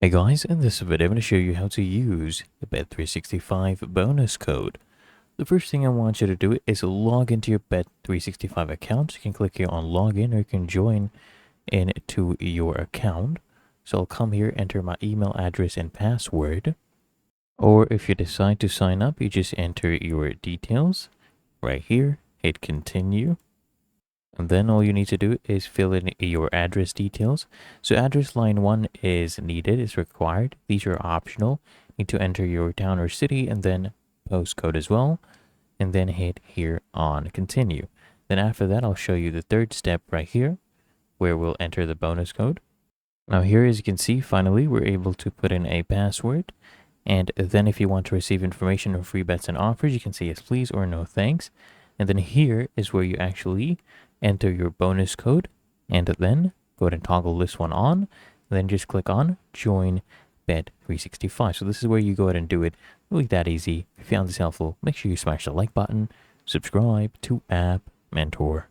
Hey guys, in this video I'm going to show you how to use the Bet365 bonus code. The first thing I want you to do is log into your Bet365 account. You can click here on login, or you can join into your account. So I'll come here, enter my email address and password. Or if you decide to sign up, you just enter your details right here, hit continue. And then all you need to do is fill in your address details. So address line 1 is needed, is required. These are optional. You need to enter your town or city and then postcode as well. And then hit here on continue. Then after that, I'll show you the third step right here, where we'll enter the bonus code. Now here, as you can see, finally, we're able to put in a password. And then if you want to receive information on free bets and offers, you can say yes please or no thanks. And then here is where you actually enter your bonus code, and then go ahead and toggle this one on, and then just click on join Bet365. So this is where you go ahead and do it. Really that easy. If you found this helpful, make sure you smash the like button, subscribe to App Mentor.